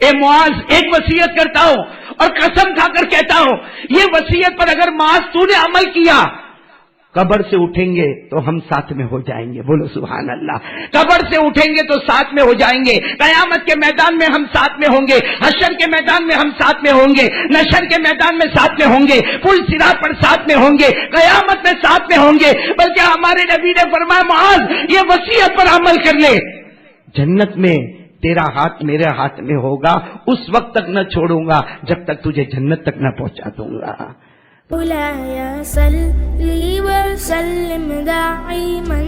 اے معاذ ایک وصیت کرتا ہوں اور قسم کھا کر کہتا ہوں، یہ وصیت پر اگر معاذ تو نے عمل کیا، قبر سے اٹھیں گے تو ہم ساتھ میں ہو جائیں گے. بولو سبحان اللہ. قبر سے اٹھیں گے تو ساتھ میں ہو جائیں گے، قیامت کے میدان میں ہم ساتھ میں ہوں گے، حشر کے میدان میں ہم ساتھ میں ہوں گے، نشر کے میدان میں ساتھ میں ہوں گے، پل صراط پر ساتھ میں ہوں گے، قیامت میں ساتھ میں ہوں گے. بلکہ ہمارے نبی نے فرمایا معاذ یہ وصیت پر عمل کر لے، جنت میں تیرا ہاتھ میرے ہاتھ میں ہوگا، اس وقت تک نہ چھوڑوں گا جب تک تجھے جنت تک نہ پہنچا دوں گا. مولاي صلي وسلم دائما.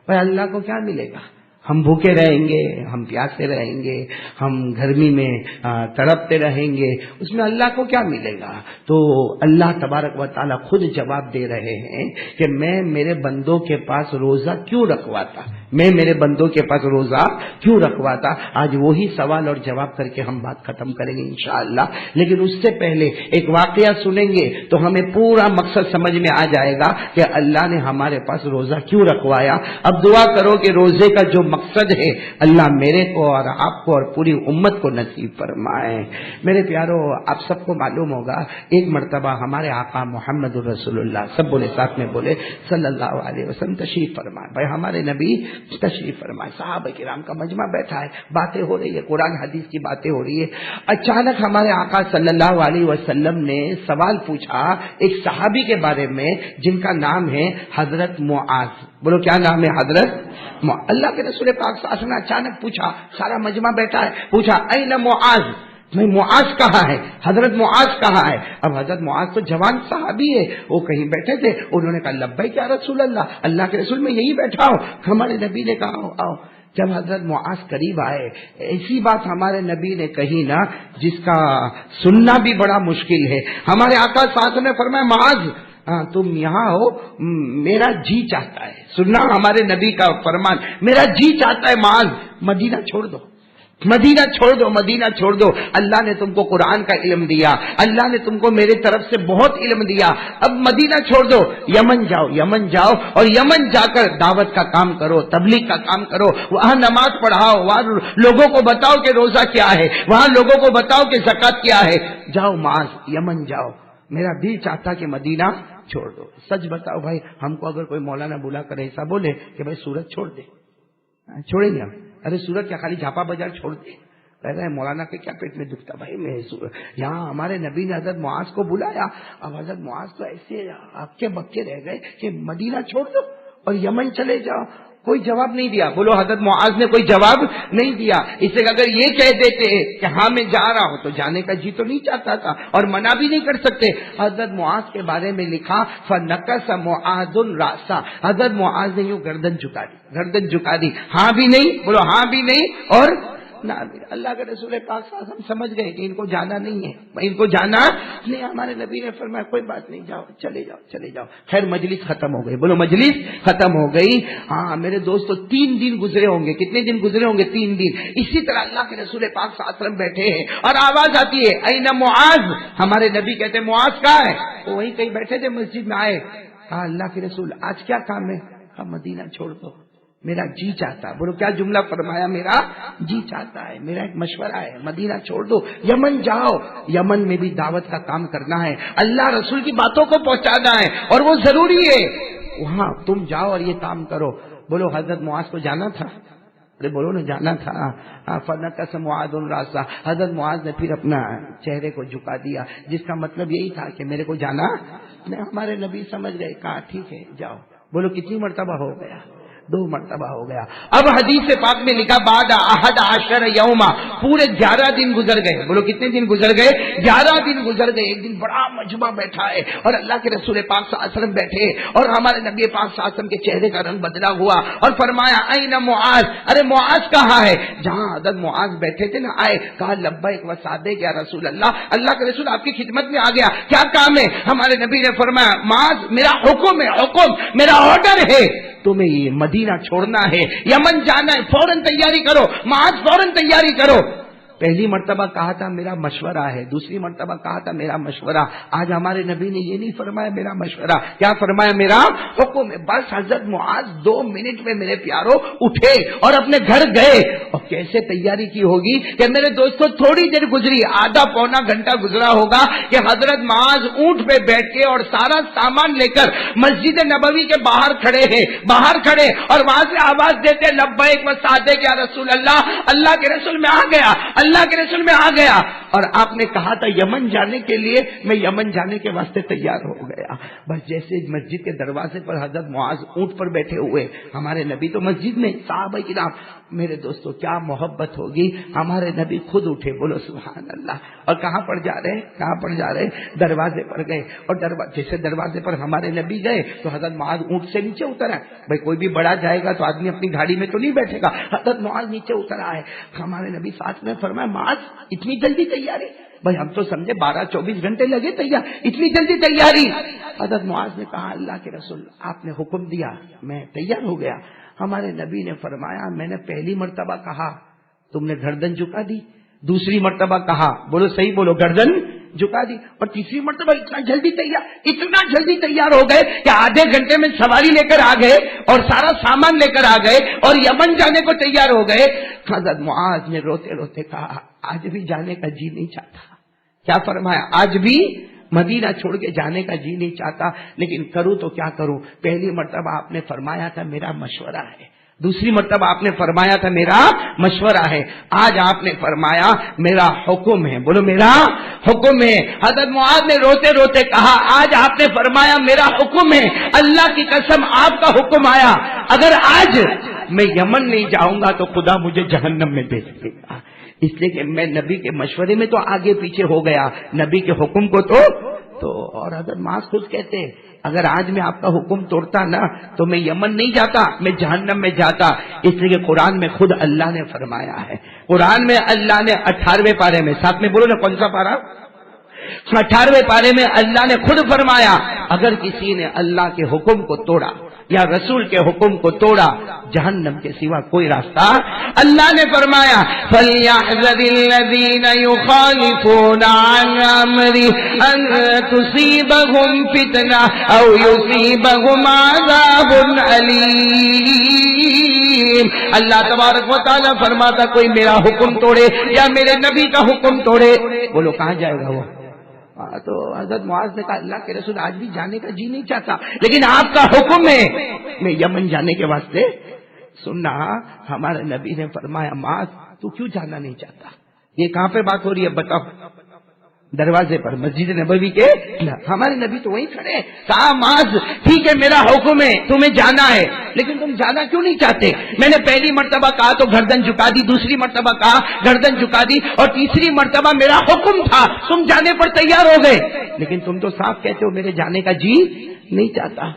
پر اللہ کو کیا ملے گا؟ ہم بھوکے رہیں گے، ہم پیاسے رہیں گے، ہم گرمی میں تڑپتے رہیں گے، اس میں اللہ کو کیا ملے گا؟ تو اللہ تبارک و تعالیٰ خود جواب دے رہے ہیں کہ میں میرے بندوں کے پاس روزہ کیوں رکھواتا، میں میرے بندوں کے پاس روزہ کیوں رکھواتا. آج وہی سوال اور جواب کر کے ہم بات ختم کریں گے انشاءاللہ. لیکن اس سے پہلے ایک واقعہ سنیں گے تو ہمیں پورا مقصد سمجھ میں آ جائے گا کہ اللہ نے ہمارے پاس روزہ کیوں رکھوایا. اب دعا کرو کہ روزے کا جو مقصد ہے اللہ میرے کو اور آپ کو اور پوری امت کو نصیب فرمائے. میرے پیارو، آپ سب کو معلوم ہوگا ایک مرتبہ ہمارے آقا محمد الرسول اللہ، سب بولے ساتھ میں بولے، صلی اللہ علیہ وسلم تشریف فرمائے. بھائی ہمارے نبی تشریف فرمائے، صحابہ کرام کا مجمع بیٹھا ہے، باتیں ہو رہی ہے، قرآن حدیث کی باتیں ہو رہی ہے. اچانک ہمارے آقا صلی اللہ علیہ وسلم نے سوال پوچھا ایک صحابی کے بارے میں جن کا نام ہے حضرت معاذ. بولو کیا نام ہے؟ حضرت اللہ کے رسول پاک صلی اللہ علیہ وسلم نے اچانک پوچھا، سارا مجمع بیٹھا ہے، پوچھا این معاذ، میں معاذ کہاں ہے، حضرت معاذ کہاں ہے؟ اب حضرت معاذ تو جوان صحابی ہے، وہ کہیں بیٹھے تھے، انہوں نے کہا لبیک یا رسول اللہ، اللہ کے رسول میں یہی بیٹھا ہوں. ہمارے نبی نے کہا آؤ. جب حضرت معاذ قریب آئے، ایسی بات ہمارے نبی نے کہی نا جس کا سننا بھی بڑا مشکل ہے. ہمارے آقا ساتھ نے فرمایا معاذ تم یہاں ہو، میرا جی چاہتا ہے، سننا ہمارے نبی کا فرمان، میرا جی چاہتا ہے معاذ مدینہ چھوڑ دو، مدینہ چھوڑ دو، مدینہ چھوڑ دو. اللہ نے تم کو قرآن کا علم دیا، اللہ نے تم کو میرے طرف سے بہت علم دیا، اب مدینہ چھوڑ دو، یمن جاؤ، یمن جاؤ اور یمن جا کر دعوت کا کام کرو، تبلیغ کا کام کرو، وہاں نماز پڑھاؤ، وہاں لوگوں کو بتاؤ کہ روزہ کیا ہے، وہاں لوگوں کو بتاؤ کہ زکوٰۃ کیا ہے. جاؤ معاذ، یمن جاؤ. میرا دل چاہتا کہ مدینہ چھوڑ دو. سچ بتاؤ بھائی، ہم کو اگر کوئی مولانا بلا کر ایسا بولے کہ بھائی سورت چھوڑ دے، چھوڑیں گے ہم؟ ارے سورت کیا خالی جھاپا بازار چھوڑ دے؟ کہہ رہے ہیں مولانا کے کیا پیٹ میں دکھتا بھائی میں یہاں ہمارے نبی نے حضرت معاذ کو بلایا. اب حضرت معاذ تو ایسے آپ کے بکے رہ گئے کہ مدینہ چھوڑ دو اور یمن چلے جاؤ. کوئی جواب نہیں دیا. بولو حضرت معاذ نے کوئی جواب نہیں دیا. اس سے اگر یہ کہہ دیتے کہ ہاں میں جا رہا ہوں تو جانے کا جی تو نہیں چاہتا تھا اور منع بھی نہیں کر سکتے. حضرت معاذ کے بارے میں لکھا فنکس معاذ راسا، حضرت معاذ نے یوں گردن جھکا دی، گردن جھکا دی. ہاں بھی نہیں، بولو ہاں بھی نہیں اور نہ. اللہ کے رسول پاک صلی اللہ علیہ وسلم سمجھ گئے کہ ان کو جانا نہیں ہے، ان کو جانا نہیں. ہمارے نبی نے فرمایا کوئی بات نہیں، جاؤ، چلے جاؤ، چلے جاؤ. خیر مجلس ختم ہو گئی. بولو مجلس ختم ہو گئی. ہاں میرے دوستو 3 دن گزرے ہوں گے. کتنے دن گزرے ہوں گے؟ 3 دن. اسی طرح اللہ کے رسول پاک صلی اللہ علیہ وسلم بیٹھے ہیں اور آواز آتی ہے این معاذ. ہمارے نبی کہتے ہیں معاذ کہاں ہے؟ وہ وہیں کہیں بیٹھے تھے مسجد میں. آئے کہا اللہ کے رسول آج کیا کام ہے؟ کہا مدینہ چھوڑ دو، میرا جی چاہتا ہے. بولو کیا جملہ فرمایا؟ میرا جی چاہتا ہے، میرا ایک مشورہ ہے، مدینہ چھوڑ دو، یمن جاؤ. یمن میں بھی دعوت کا کام کرنا ہے، اللہ رسول کی باتوں کو پہنچانا ہے اور وہ ضروری ہے. وہاں تم جاؤ اور یہ کام کرو. بولو حضرت معاذ کو جانا تھا؟ ارے بولو نا جانا تھا. فنکس معاذ راسا، حضرت معاذ نے پھر اپنا چہرے کو جھکا دیا، جس کا مطلب یہی تھا کہ میرے کو جانا نہیں. ہمارے نبی سمجھ گئے، کہا ٹھیک ہے جاؤ. بولو کتنی مرتبہ ہو گیا؟ 2 مرتبہ ہو گیا. اب حدیث پاک میں لکھا بعد 11 یوما، پورے 11 دن گزر گئے. بولو کتنے دن گزر گئے؟ 11 دن گزر گئے. ایک دن بڑا مجمع بیٹھا ہے اور اللہ کے رسول پاک صلی اللہ علیہ وسلم بیٹھے اور ہمارے نبی پاک صلی اللہ علیہ وسلم کے چہرے کا رنگ بدلا ہوا اور فرمایا این معاذ، ارے معاذ کہاں ہے؟ جہاں حضرت معاذ بیٹھے تھے نا آئے، کہا لبیک و سعدیک یا رسول اللہ، اللہ کے رسول آپ کی خدمت میں آ گیا، کیا کام ہے؟ ہمارے نبی نے فرمایا معاذ میرا حکم ہے، حکم میرا آرڈر ہے، تمہیں یہ مدینہ چھوڑنا ہے، یمن جانا ہے، فوراً تیاری کرو. معاذ فوراً تیاری کرو. پہلی مرتبہ کہا تھا میرا مشورہ ہے، دوسری مرتبہ کہا تھا میرا مشورہ. آج ہمارے نبی نے یہ نہیں فرمایا میرا مشورہ، کیا فرمایا میرا حکم ہے. بس حضرت معاذ 2 منٹ میں میرے پیاروں اٹھے اور اپنے گھر گئے. اور کیسے تیاری کی ہوگی کہ میرے دوستوں تھوڑی دیر گزری، آدھا پونا گھنٹہ گزرا ہوگا کہ حضرت معاذ اونٹ پہ بیٹھ کے اور سارا سامان لے کر مسجد نبوی کے باہر کھڑے اور وہاں سے آواز دیتے لبیک و سعدیک یا رسول اللہ، اللہ کے رسول میں آ گیا. اور آپ نے کہا تھا یمن جانے کے لیے، میں یمن جانے کے واسطے تیار ہو گیا. بس جیسے مسجد کے دروازے پر حضرت معاذ اونٹ پر بیٹھے ہوئے، ہمارے نبی تو مسجد میں، صحابہ کرام. میرے دوستو کیا محبت ہوگی، ہمارے نبی خود اٹھے، بولو سبحان اللہ. اور کہاں پر جا رہے دروازے پر گئے. اور جیسے دروازے پر ہمارے نبی گئے تو حضرت معاذ اونٹ سے نیچے اتر آئے. بھائی کوئی بھی بڑا جائے گا تو آدمی اپنی گاڑی میں تو نہیں بیٹھے گا. حضرت معاذ نیچے اتر آئے. ہمارے نبی ساتھ میں فرمایا معاذ اتنی جلدی تیاری؟ بھائی ہم تو سمجھے 12-24 گھنٹے لگے تیار، اتنی جلدی تیاری؟ حضرت معاذ نے کہا اللہ کے رسول آپ نے حکم دیا میں تیار ہو گیا. ہمارے نبی نے فرمایا میں نے پہلی مرتبہ کہا تم نے گردن جھکا دی، دوسری مرتبہ کہا، بولو صحیح بولو، گردن جھکا دی، اور تیسری مرتبہ اتنا جلدی تیار ہو گئے کہ آدھے گھنٹے میں سواری لے کر آ گئے اور سارا سامان لے کر آ گئے اور یمن جانے کو تیار ہو گئے. حضرت معاذ نے روتے روتے کہا آج بھی جانے کا جی نہیں چاہتا. کیا فرمایا؟ آج بھی مدینہ چھوڑ کے جانے کا جی نہیں چاہتا، لیکن کروں تو کیا کروں. پہلی مرتبہ آپ نے فرمایا تھا میرا مشورہ ہے، دوسری مرتبہ آپ نے فرمایا تھا میرا مشورہ ہے، آج آپ نے فرمایا میرا حکم ہے. بولو میرا حکم ہے. حضرت معاذ نے روتے روتے کہا آج آپ نے فرمایا میرا حکم ہے، اللہ کی قسم آپ کا حکم آیا، اگر آج میں یمن نہیں جاؤں گا تو خدا مجھے جہنم میں بھیج دے گا. اس لیے کہ میں نبی کے مشورے میں تو آگے پیچھے ہو گیا، نبی کے حکم کو تو اور حضرت معاذ خود کہتے اگر آج میں آپ کا حکم توڑتا نا تو میں یمن نہیں جاتا، میں جہنم میں جاتا. اس لیے کہ قرآن میں خود اللہ نے فرمایا ہے، قرآن میں اللہ نے 18ویں پارے میں، ساتھ میں بولو نا کون سا پارا، 18ویں پارے میں اللہ نے خود فرمایا اگر کسی نے اللہ کے حکم کو توڑا یا رسول کے حکم کو توڑا جہنم کے سوا کوئی راستہ. اللہ نے فرمایا فَلْيَحْذَرِ الَّذِينَ يُخَالِفُونَ عَنْ أَمْرِهِ أَن تُصِيبَهُمْ فِتْنَةٌ أَوْ يُصِيبَهُمْ عَذَابٌ أَلِيمٌ. اللہ تبارک و تعالیٰ فرماتا کوئی میرا حکم توڑے یا میرے نبی کا حکم توڑے، بولو کہاں جائے گا وہ؟ تو حضرت معاذ نے کہا اللہ کے رسول آج بھی جانے کا جی نہیں چاہتا، لیکن آپ کا حکم ہے میں یمن جانے کے واسطے. سننا ہمارے نبی نے فرمایا معاذ تو کیوں جانا نہیں چاہتا؟ یہ کہاں پہ بات ہو رہی ہے بتاؤ؟ دروازے پر مسجد نبوی کے. ہمارے نبی تو وہیں کھڑے. کہا معاذ ٹھیک ہے میرا حکم ہے تمہیں جانا ہے، لیکن تم جانا کیوں نہیں چاہتے؟ میں نے پہلی مرتبہ کہا تو گردن جھکا دی، دوسری مرتبہ کہا گردن جھکا دی، اور تیسری مرتبہ میرا حکم تھا تم جانے پر تیار ہو گئے، لیکن تم تو صاف کہتے ہو میرے جانے کا جی نہیں چاہتا.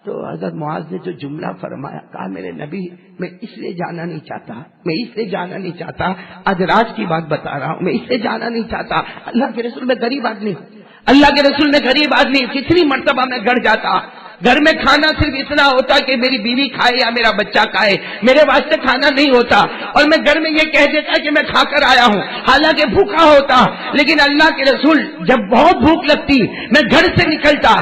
تو حضرت معاذ نے جو جملہ فرمایا کہا میرے نبی میں اس لیے جانا نہیں چاہتا، آج راج کی بات بتا رہا ہوں، میں اس لیے جانا نہیں چاہتا. اللہ کے رسول میں غریب آدمی، کتنی مرتبہ میں گھر جاتا، گھر میں کھانا صرف اتنا ہوتا کہ میری بیوی کھائے یا میرا بچہ کھائے، میرے واسطے کھانا نہیں ہوتا، اور میں گھر میں یہ کہہ دیتا کہ میں کھا کر آیا ہوں حالانکہ بھوکا ہوتا. لیکن اللہ کے رسول جب بہت بھوک لگتی میں گھر سے نکلتا،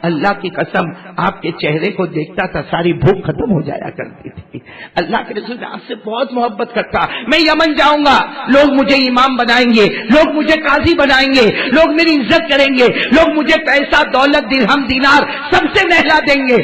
اللہ کی قسم آپ کے چہرے کو دیکھتا تھا ساری بھوک ختم ہو جایا کرتی تھی. اللہ کے رسول آپ سے بہت محبت کرتا. میں یمن جاؤں گا لوگ مجھے امام بنائیں گے، لوگ مجھے قاضی بنائیں گے، لوگ میری عزت کریں گے، لوگ مجھے پیسہ دولت درہم دینار سب سے نہلا دیں گے،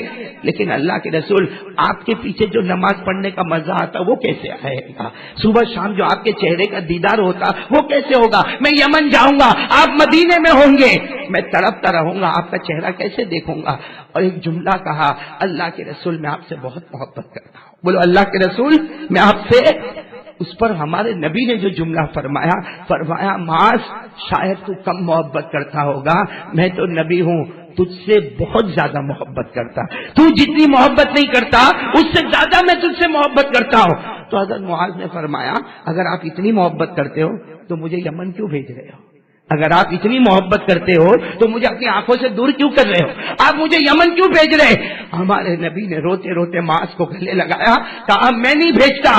لیکن اللہ کے رسول آپ کے پیچھے جو نماز پڑھنے کا مزہ آتا وہ کیسے آئے گا؟ صبح شام جو آپ کے چہرے کا دیدار ہوتا وہ کیسے ہوگا؟ میں یمن جاؤں گا آپ مدینے میں ہوں گے، میں تڑپتا رہوں گا آپ کا چہرہ کیسے دیکھوں گا؟ اور ایک جملہ کہا اللہ کے رسول میں آپ سے بہت محبت کرتا ہوں. بولو اللہ کے رسول میں آپ سے. اس پر ہمارے نبی نے جو جملہ فرمایا معاذ شاید تو کم محبت کرتا ہوگا، میں تو نبی ہوں تجھ سے بہت زیادہ محبت کرتا، تو جتنی محبت نہیں کرتا اس سے زیادہ میں تجھ سے محبت کرتا ہوں. تو حضرت معاذ نے فرمایا اگر آپ اتنی محبت کرتے ہو تو مجھے یمن کیوں بھیج رہے ہو؟ اگر آپ اتنی محبت کرتے ہو تو مجھے اپنی آنکھوں سے دور کیوں کر رہے ہو؟ آپ مجھے یمن کیوں بھیج رہے؟ ہمارے نبی نے روتے روتے معاذ کو گلے لگایا، کہا میں نہیں بھیجتا،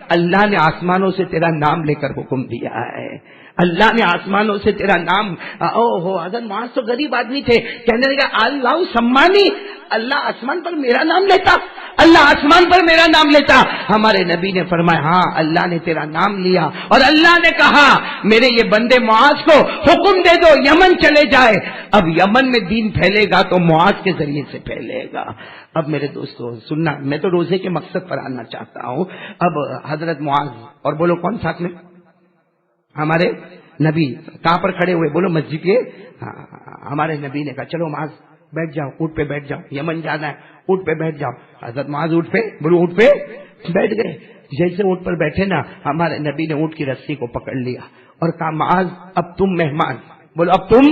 اللہ نے آسمانوں سے تیرا نام لے کر حکم دیا ہے، اللہ نے آسمانوں سے تیرا نام. حضرت معاذ تو غریب آدمی تھے، کہنے لگا اللہ سمانی، اللہ آسمان پر میرا نام لیتا، اللہ آسمان پر میرا نام لیتا. ہمارے نبی نے فرمایا ہاں اللہ نے تیرا نام لیا، اور اللہ نے کہا میرے یہ بندے معاذ کو حکم دے دو یمن چلے جائے. اب یمن میں دین پھیلے گا تو معاذ کے ذریعے سے پھیلے گا. اب میرے دوستو سننا، میں تو روزے کے مقصد پر آنا چاہتا ہوں. اب حضرت معاذ اور بولو کون ساتھ میں؟ ہمارے نبی. کہاں پر کھڑے ہوئے؟ بولو مسجد کے. ہمارے نبی نے کہا چلو معاذ بیٹھ جاؤ، اونٹ پہ بیٹھ جاؤ، یمن جانا ہے، اونٹ پہ بیٹھ جاؤ. حضرت معاذ اونٹ پہ، بولو اونٹ پہ بیٹھ گئے. جیسے اونٹ پر بیٹھے نا، ہمارے نبی نے اونٹ کی رسی کو پکڑ لیا اور کہا معاذ اب تم مہمان، بولو اب تم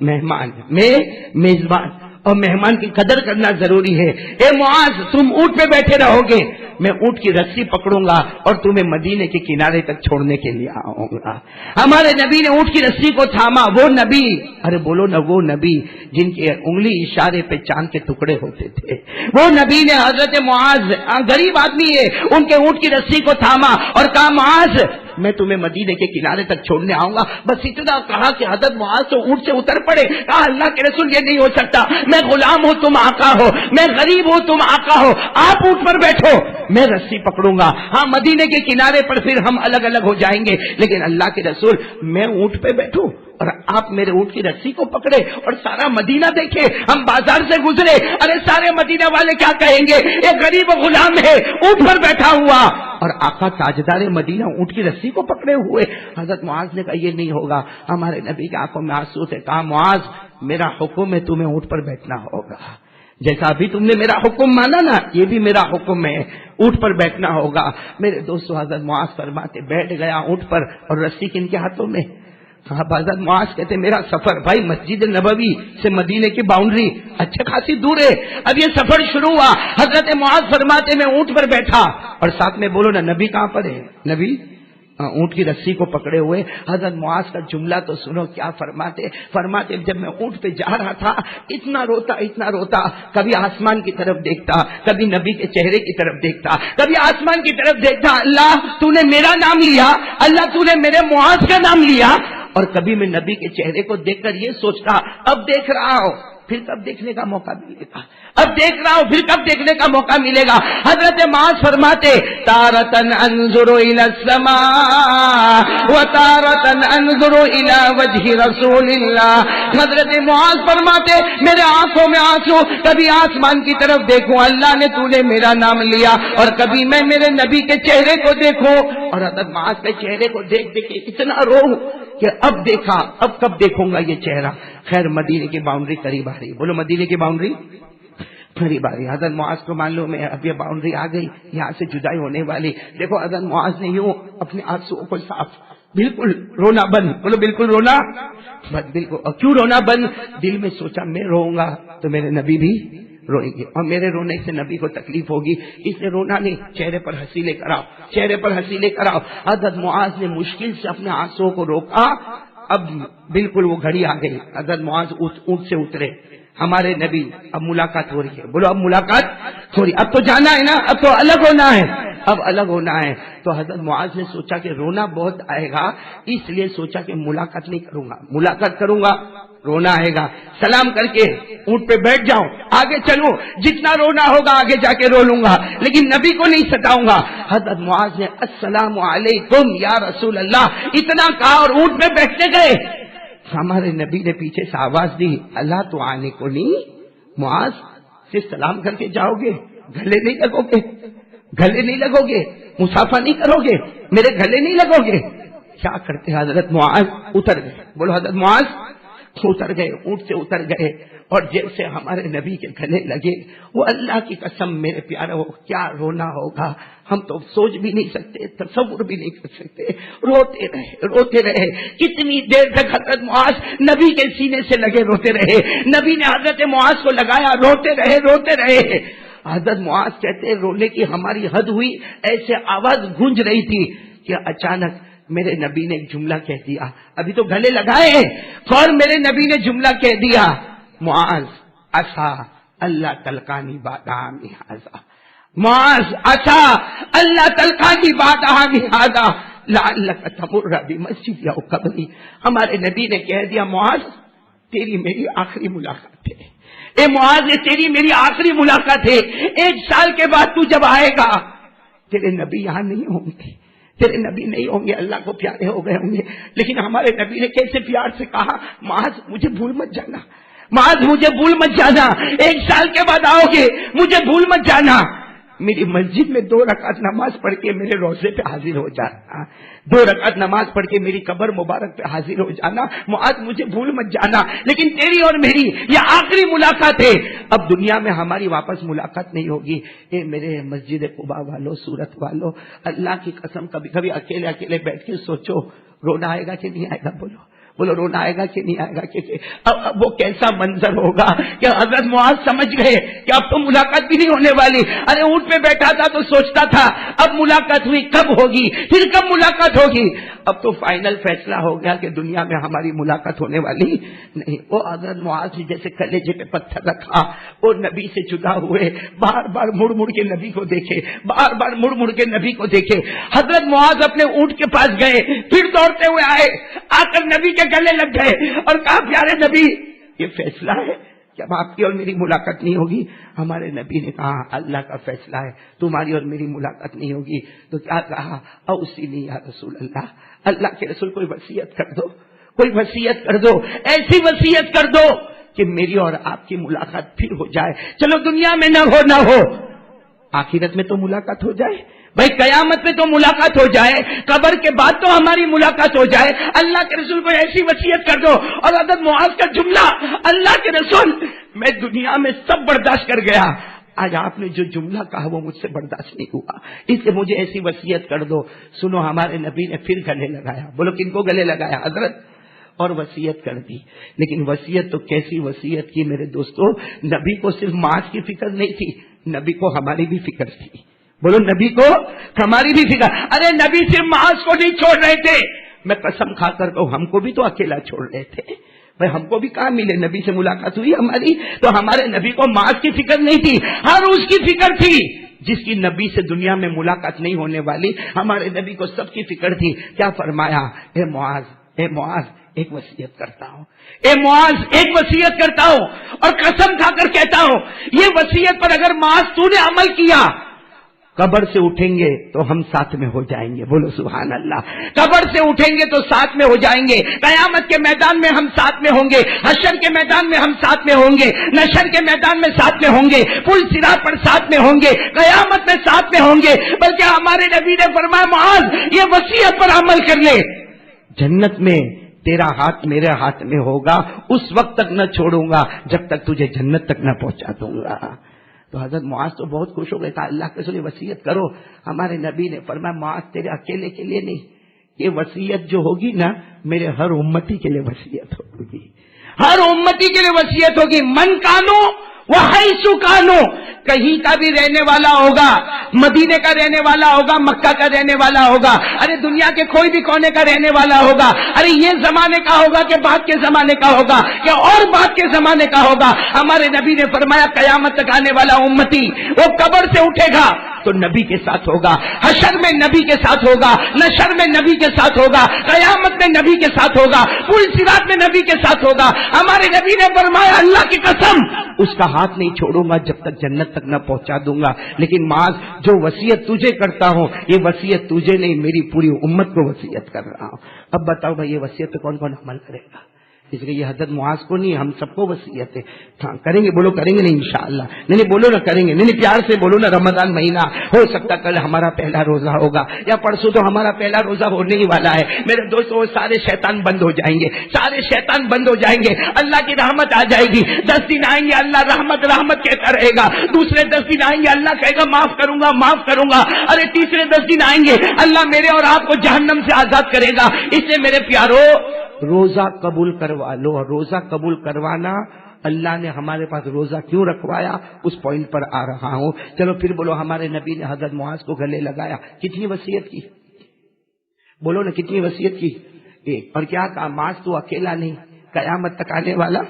مہمان، میں میزبان، اور مہمان کی قدر کرنا ضروری ہے. اے معاذ تم اونٹ پہ بیٹھے رہو گے، میں اونٹ کی رسی پکڑوں گا اور تمہیں مدینے کے کنارے تک چھوڑنے کے لیے آؤں گا. ہمارے نبی نے اونٹ کی رسی کو تھاما. وہ نبی، ارے بولو نا، وہ نبی جن کے انگلی اشارے پہ چاند کے ٹکڑے ہوتے تھے، وہ نبی نے حضرت معاذ غریب آدمی ہے ان کے اونٹ کی رسی کو تھاما اور کہا معاذ میں تمہیں مدینے کے کنارے تک چھوڑنے آؤں گا. بس اتنا کہا کہ حضرت معاذ تو اونٹ سے اتر پڑے. کہا اللہ کے رسول یہ نہیں ہو سکتا، میں غلام ہوں تم آقا ہو، میں غریب ہوں تم آقا ہو، آپ اونٹ پر بیٹھو میں رسی پکڑوں گا. ہاں مدینے کے کنارے پر پھر ہم الگ الگ ہو جائیں گے، لیکن اللہ کے رسول میں اونٹ پہ بیٹھوں اور آپ میرے اونٹ کی رسی کو پکڑے اور سارا مدینہ دیکھے. ہم بازار سے گزرے، ارے سارے مدینہ والے کیا کہیں گے، ایک غریب غلام ہے اونٹ پر بیٹھا ہوا اور آقا تاجدار مدینہ اونٹ کی رسی کو پکڑے ہوئے. حضرت معاذ نے کہا یہ نہیں ہوگا. ہمارے نبی کی آنکھوں میں آنسو تھے. کہا معاذ میرا حکم ہے تمہیں اونٹ پر بیٹھنا ہوگا، جیسا ابھی تم نے میرا حکم مانا نا، یہ بھی میرا حکم ہے، اونٹ پر بیٹھنا ہوگا. میرے دوستو حضرت معاذ فرماتے بیٹھ گیا اونٹ پر اور رسی کن کے ہاتھوں میں. حضرت معاذ کہتے میرا سفر بھائی مسجد نبوی سے مدینے کی باؤنڈری اچھا خاصی دور ہے، اب یہ سفر شروع ہوا. حضرت معاذ فرماتے میں اونٹ پر بیٹھا اور ساتھ میں بولو نا نبی کہاں پر ہے؟ نبی اونٹ کی رسی کو پکڑے ہوئے. حضرت معاذ کا جملہ تو سنو کیا فرماتے جب میں اونٹ پہ جا رہا تھا اتنا روتا، کبھی آسمان کی طرف دیکھتا، کبھی نبی کے چہرے کی طرف دیکھتا، کبھی آسمان کی طرف دیکھتا. اللہ تو نے میرا نام لیا، اللہ تو نے میرے معاذ کا نام لیا. اور کبھی میں نبی کے چہرے کو دیکھ کر یہ سوچتا اب دیکھ رہا ہوں پھر کب دیکھنے کا موقع ملے گا، اب دیکھ رہا ہوں پھر کب دیکھنے کا موقع ملے گا. حضرت معاذ فرماتے تارتن انظر الى السماء وتارتن انظر الى وجه رسول اللہ. حضرت معاذ فرماتے میرے آنکھوں میں آنسو، کبھی آسمان کی طرف دیکھوں اللہ نے تو نے میرا نام لیا، اور کبھی میں میرے نبی کے چہرے کو دیکھوں. اور حضرت معاذ کے چہرے کو دیکھ دیکھ کے اتنا رو کہ اب دیکھا اب کب دیکھوں گا یہ چہرہ. خیر مدینے کی باؤنڈری قریب آ رہی، بولو مدینے کی باؤنڈری قریب آ رہی. حضرت معاذ کو معلوم ہے اب یہ باؤنڈری آ گئی، یہاں سے جدائی ہونے والی. دیکھو حضرت معاذ نے یوں اپنے آنسو کو صاف، بالکل رونا بند، بولو بالکل رونا بند، بالکل. اور کیوں رونا بند؟ دل میں سوچا میں روؤں گا تو میرے نبی بھی روئیں گے اور میرے رونے سے نبی کو تکلیف ہوگی، اس لیے رونا نہیں، چہرے پر ہنسی لے کر آؤ، چہرے پر ہنسی لے کر آؤ. حضرت معاذ نے مشکل سے اپنے آنسوؤں کو روکا. اب بالکل وہ گھڑی آ گئی، حضرت معاذ اونٹ سے اترے. ہمارے نبی اب ملاقات ہو رہی ہے، بولو اب ملاقات ہو رہی، اب تو جانا ہے نا، اب تو الگ ہونا ہے، اب الگ ہونا ہے. تو حضرت معاذ نے سوچا کہ رونا بہت آئے گا، اس لیے سوچا کہ ملاقات نہیں کروں گا، ملاقات کروں گا رونا آئے گا. سلام کر کے اونٹ پہ بیٹھ جاؤں، آگے چلوں، جتنا رونا ہوگا آگے جا کے رو لوں گا، لیکن نبی کو نہیں ستاؤں گا. حضرت معاذ نے السلام علیکم یا رسول اللہ اتنا کہا اور اونٹ پہ بیٹھنے گئے. ہمارے نبی نے پیچھے سے آواز دی اللہ تو آنے کو نہیں، معاذ صرف سلام کر کے جاؤ گے، گلے نہیں لگو گے، گلے نہیں لگو گے، مسافہ نہیں کرو گے، میرے گلے نہیں لگو گے. کیا کرتے حضرت معاذ اتر گئے، بولو حضرت معاذ اتر گئے، اونٹ سے اتر گئے اور جیسے ہمارے نبی کے گلے لگے. وہ اللہ کی قسم میرے پیارے کیا رونا ہوگا، ہم تو سوچ بھی نہیں سکتے، تصور بھی نہیں کر سکتے. روتے رہے کتنی دیر تک حضرت معاذ نبی کے سینے سے لگے روتے رہے. نبی نے حضرت معاذ کو لگایا، روتے رہے. حضرت معاذ کہتے رونے کی ہماری حد ہوئی، ایسے آواز گونج رہی تھی کہ اچانک میرے نبی نے ایک جملہ کہہ دیا. ابھی تو گلے لگائے اور میرے نبی نے جملہ کہہ دیا معاذ عسا اللہ تلقانی بعد عامی ھذا. معاذ اچھا اللہ تلقانی بعد عامی ھذا لعلک تمر بمسجد او قبری. ہمارے نبی نے کہہ دیا معاذ تیری میری آخری ملاقات ہے. اے معاذ یہ تیری میری آخری ملاقات ہے. 1 سال کے بعد تو جب آئے گا تیرے نبی یہاں نہیں ہوں گے, تیرے نبی نہیں ہوں گے, اللہ کو پیارے ہو گئے ہوں گے. لیکن ہمارے نبی نے کیسے پیار سے کہا معاذ مجھے بھول مت جانا, معاذ مجھے بھول مت جانا, 1 سال کے بعد آؤ گے مجھے بھول مت جانا. میری مسجد میں 2 رکعت نماز پڑھ کے میرے روضے پہ حاضر ہو جانا, 2 رکعت نماز پڑھ کے میری قبر مبارک پہ حاضر ہو جانا. معاذ مجھے بھول مت جانا. لیکن تیری اور میری یہ آخری ملاقات ہے, اب دنیا میں ہماری واپس ملاقات نہیں ہوگی. اے میرے مسجد قباء والو, سورت والو, اللہ کی قسم کبھی کبھی اکیلے اکیلے بیٹھ کے سوچو رونا آئے گا کہ نہیں آئے گا. بولو رونا آئے گا کہ نہیں آئے گا. کہ اب وہ کیسا منظر ہوگا کہ حضرت معاذ سمجھ گئے کہ اب تو ملاقات بھی نہیں ہونے والی. ارے اونٹ پہ بیٹھا تھا تو سوچتا تھا اب ملاقات ہوئی کب ہوگی, پھر کب ملاقات ہوگی. اب تو فائنل فیصلہ ہو گیا کہ دنیا میں ہماری ملاقات ہونے والی نہیں. وہ حضرت معاذ جیسے کلیجے پہ پتھر رکھا, وہ نبی سے جدا ہوئے, بار بار مڑ مڑ کے نبی کو دیکھے, بار بار مڑ مڑ کے نبی کو دیکھے. حضرت معاذ اپنے اونٹ کے پاس گئے, پھر دوڑتے ہوئے آئے, آ کر نبی کے گلے لگ گئے اور کہا پیارے نبی یہ فیصلہ ہے کہ اب آپ کی اور میری ملاقات نہیں ہوگی. ہمارے نبی نے کہا اللہ کا فیصلہ ہے تمہاری اور میری ملاقات نہیں ہوگی. تو کیا کہا اوصینی یا رسول اللہ, اللہ کے رسول کوئی وصیت کر دو, کوئی وصیت کر دو, ایسی وصیت کر دو کہ میری اور آپ کی ملاقات پھر ہو جائے. چلو دنیا میں نہ ہو آخرت میں تو ملاقات ہو جائے. بھائی قیامت میں تو ملاقات ہو جائے, قبر کے بعد تو ہماری ملاقات ہو جائے. اللہ کے رسول کو ایسی وصیت کر دو. اور حضرت معاذ کا جملہ, اللہ کے رسول میں دنیا میں سب برداشت کر گیا, آج آپ نے جو جملہ کہا وہ مجھ سے برداشت نہیں ہوا, اس لیے مجھے ایسی وصیت کر دو. سنو ہمارے نبی نے پھر گلے لگایا. بولو کن کو گلے لگایا؟ حضرت, اور وصیت کر دی. لیکن وصیت تو کیسی وصیت کی میرے دوستو, نبی کو صرف معاذ کی فکر نہیں تھی, نبی کو ہماری بھی فکر تھی. بولو نبی کو ہماری بھی فکر. ارے نبی صرف معاذ کو نہیں چھوڑ رہے تھے, میں قسم کھا کر کہوں ہم کو بھی تو اکیلا چھوڑ رہے تھے. بھائی ہم کو بھی کہاں ملے, نبی سے ملاقات ہوئی ہماری, تو ہمارے نبی کو معاذ کی فکر نہیں تھی, ہر اس کی فکر تھی جس کی نبی سے دنیا میں ملاقات نہیں ہونے والی. ہمارے نبی کو سب کی فکر تھی. کیا فرمایا, اے معاذ ایک وصیت کرتا ہوں, اے معاذ ایک وصیت کرتا ہوں, اور قسم کھا کر کہتا ہوں یہ وصیت پر اگر معاذ تو نے عمل کیا, قبر سے اٹھیں گے تو ہم ساتھ میں ہو جائیں گے. بولو سبحان اللہ. قبر سے اٹھیں گے تو ساتھ میں ہو جائیں گے, قیامت کے میدان میں ہم ساتھ میں ہوں گے, حشر کے میدان میں ہم ساتھ میں ہوں گے, نشر کے میدان میں ساتھ میں ہوں گے, پل صراط پر ساتھ میں ہوں گے, قیامت میں ساتھ میں ہوں گے. بلکہ ہمارے نبی نے فرمایا معاذ یہ وصیت پر عمل کر لے, جنت میں تیرا ہاتھ میرے ہاتھ میں ہوگا, اس وقت تک نہ چھوڑوں گا جب تک تجھے جنت تک نہ پہنچا دوں گا. تو حضرت معاذ تو بہت خوش ہو گئے, کہا اللہ کے رسول وصیت کرو. ہمارے نبی نے فرمایا معاذ تیرے اکیلے کے لیے نہیں, یہ وصیت جو ہوگی نا میرے ہر امتی کے لیے وصیت ہوگی, ہر امتی کے لیے وصیت ہوگی. من کانو وہ حیث کانو, کہیں کا بھی رہنے والا ہوگا, مدینے کا رہنے والا ہوگا, مکہ کا رہنے والا ہوگا, ارے دنیا کے کوئی بھی کونے کا رہنے والا ہوگا, ارے یہ زمانے کا ہوگا کہ بعد کے زمانے کا ہوگا کہ اور بعد کے زمانے کا ہوگا. ہمارے نبی نے فرمایا قیامت تک آنے والا امتی وہ قبر سے اٹھے گا تو نبی کے ساتھ ہوگا, حشر میں نبی کے ساتھ ہوگا, نشر میں نبی کے ساتھ ہوگا, قیامت میں نبی کے ساتھ ہوگا, پل صراط میں نبی کے ساتھ ہوگا. ہمارے نبی نے فرمایا اللہ کی قسم اس کا ہاتھ نہیں چھوڑوں گا جب تک جنت تک نہ پہنچا دوں گا. لیکن معاذ جو وصیت تجھے کرتا ہوں یہ وصیت تجھے نہیں میری پوری امت کو وصیت کر رہا ہوں. اب بتاؤ بھائی یہ وصیت پہ کون کون عمل کرے گا؟ اس لیے یہ حضرت معاذ کو نہیں, ہم سب کو وصیت ہے. ہاں کریں گے, بولو کریں گے نہیں انشاءاللہ. نہیں بولو نا کریں گے, نہیں پیار سے بولو نا. رمضان مہینہ ہو سکتا کل ہمارا پہلا روزہ ہوگا یا پرسوں تو ہمارا پہلا روزہ ہونے ہی والا ہے. میرے دوستوں سارے شیطان بند ہو جائیں گے, سارے شیطان بند ہو جائیں گے, اللہ کی رحمت آ جائے گی. 10 دن آئیں گے اللہ رحمت رحمت کہتا رہے گا, دوسرے 10 دن آئیں گے اللہ کہے گا معاف کروں گا معاف کروں گا, ارے تیسرے 10 دن آئیں گے اللہ میرے اور آپ کو جہنم سے آزاد کرے گا. اس لیے میرے پیارو روزہ قبول کروا لو. اور روزہ قبول کروانا اللہ نے ہمارے پاس روزہ کیوں رکھوایا اس پوائنٹ پر آ رہا ہوں. چلو پھر بولو ہمارے نبی نے حضرت معاذ کو گلے لگایا, کتنی وصیت کی, بولو نا کتنی وصیت کی, ایک. اور کیا کہا معاذ تو اکیلا نہیں, قیامت تک آنے والا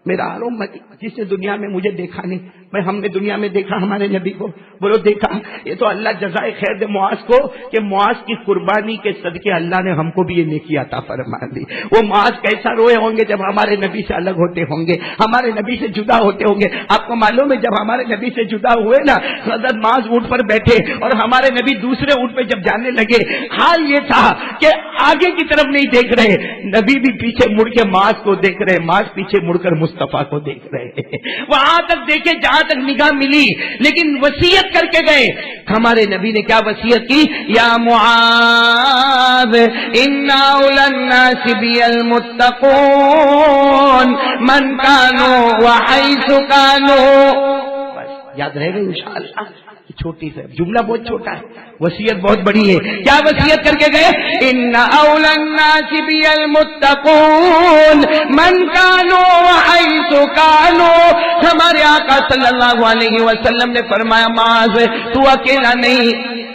میرا ہر امتی جس نے دنیا میں مجھے دیکھا نہیں میں ہم نے دنیا میں دیکھا ہمارے نبی کو، بولو دیکھا، یہ تو اللہ جزائے خیر دے معاذ کو کہ معاذ کی قربانی کے صدقے اللہ نے ہم کو بھی یہ نیکی عطا فرما دی۔ وہ معاذ کیسا روئے ہوں گے جب ہمارے نبی سے الگ ہوتے ہوں گے، ہمارے نبی سے جدا ہوتے ہوں گے۔ آپ کو معلوم ہے جب ہمارے نبی سے جدا ہوئے نا، حضرت معاذ اونٹ پر بیٹھے اور ہمارے نبی دوسرے اونٹ پہ جب جانے لگے، حال یہ تھا کہ آگے کی طرف نہیں دیکھ رہے، نبی بھی پیچھے مڑ کے معاذ کو دیکھ رہے، معاذ پیچھے مڑ کر مصطفیٰ کو دیکھ رہے، وہاں تک دیکھے جہاں تک نگاہ ملی، لیکن وصیت کر کے گئے۔ ہمارے نبی نے کیا وصیت کی؟ یا معاذ ان اولى الناس بي المتقون من كانوا وحيث كانوا۔ بس یاد رہے گا انشاءاللہ۔ چھوٹی سے جملہ بہت چھوٹا ہے، وصیت بہت بڑی ہے۔ کیا وصیت کر کے گئے؟ ان اولى الناس بي المتقون من كانوا وحيث كانوا۔ ہمارے آقا صلی اللہ علیہ وسلم نے فرمایا معاذ تو اکیلا نہیں،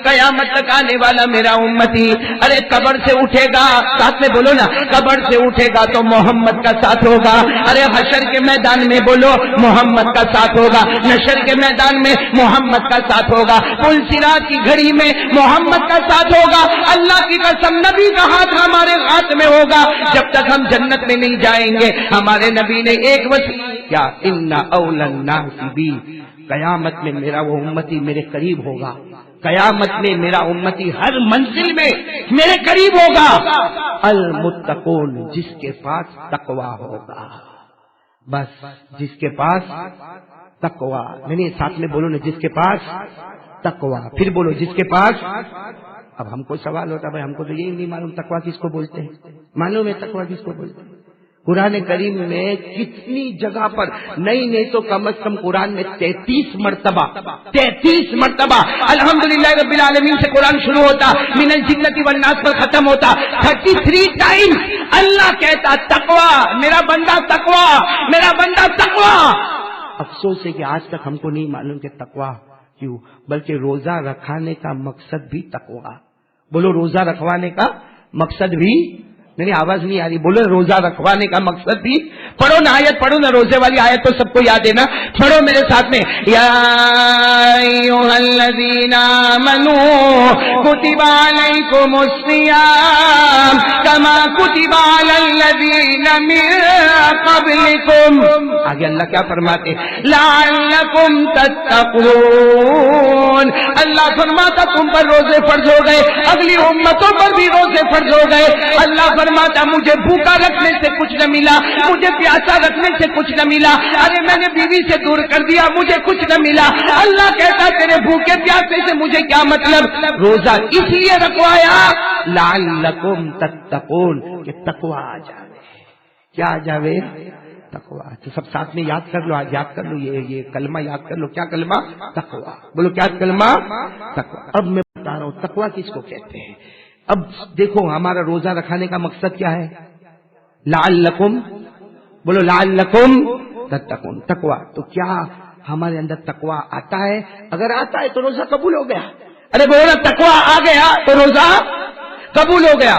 قیامت تک آنے والا میرا امتی، ارے قبر سے اٹھے گا، ساتھ میں بولو نا، قبر سے اٹھے گا تو محمد کا ساتھ ہوگا، ارے حشر کے میدان میں بولو محمد کا ساتھ ہوگا، نشر کے میدان میں محمد کا ساتھ ہوگا، پل صراط کی گھڑی میں محمد کا ساتھ ہوگا۔ اللہ کی قسم نبی کا ہاتھ ہمارے ہاتھ میں ہوگا جب تک ہم جنت میں نہیں جائیں گے۔ ہمارے نبی نے ایک وصیت کیا، ان اولى الناس بی، قیامت میں میرا وہ امتی میرے قریب ہوگا، قیامت میں میرا امتی ہر منزل میں میرے قریب ہوگا، المتقون، جس کے پاس تقوی ہوگا۔ بس جس کے پاس تقوی، نہیں ساتھ میں بولو نا، جس کے پاس تقوی، پھر بولو جس کے پاس۔ اب ہم کو سوال ہوتا بھائی ہم کو تو یہی نہیں معلوم تقوی کس کو بولتے ہیں، معلوم ہے تقوی کس کو بولتے ہیں؟ قرآن کریم میں کتنی جگہ پر نہیں تو کم از کم قرآن میں 33 مرتبہ الحمدللہ رب العالمین سے قرآن شروع ہوتا، من الجنۃ والناس پر ختم ہوتا، 33 ٹائم اللہ کہتا تقوی، میرا بندہ تقوی، میرا بندہ تقوی۔ افسوس ہے کہ آج تک ہم کو نہیں معلوم کہ تقوی کیوں، بلکہ روزہ رکھانے کا مقصد بھی تقوی۔ بولو روزہ رکھوانے کا مقصد بھی، نہیں آواز نہیں آ رہی، بولو روزہ رکھوانے کا مقصد بھی۔ پڑھو نا آیت، پڑھو نا، روزے والی آیت تو سب کو یاد ہے نا، پڑھو میرے ساتھ میں، یا ایھا الذین آمنوا کتب علیکم الصیام کما کتب علی الذین من قبلکم۔ آگے اللہ کیا فرماتے؟ لعلکم تتقون۔ اللہ فرماتا تم پر روزے فرض ہو گئے، اگلی امتوں پر بھی روزے فرض ہو گئے۔ اللہ فرماتا مجھے بھوکا رکھنے سے کچھ نہ ملا، مجھے پیاسا رکھنے سے کچھ نہ ملا، ارے میں نے بیوی سے دور کر دیا مجھے کچھ نہ ملا۔ اللہ کہتا تیرے بھوکے پیاسے سے مجھے کیا مطلب، روزہ اس لیے رکھوایا لعلکم تتقون، کہ تقوی آ جاوے۔ کیا آ جاوے؟ تقوی۔ تو سب ساتھ میں یاد کر لو، آج یاد کر لو، یہ کلمہ یاد کر لو۔ کیا کلمہ؟ تقوی۔ بولو کیا کلمہ؟ تقوی۔ اب میں بتا رہا ہوں تقوی کس کو کہتے ہیں۔ اب دیکھو ہمارا روزہ رکھانے کا مقصد کیا ہے؟ لعلکم، بولو لعلکم تتقون، تقوی۔ تو کیا ہمارے اندر تقوی آتا ہے؟ اگر آتا ہے تو روزہ قبول ہو گیا۔ ارے بولو تقوی آ گیا تو روزہ قبول ہو گیا۔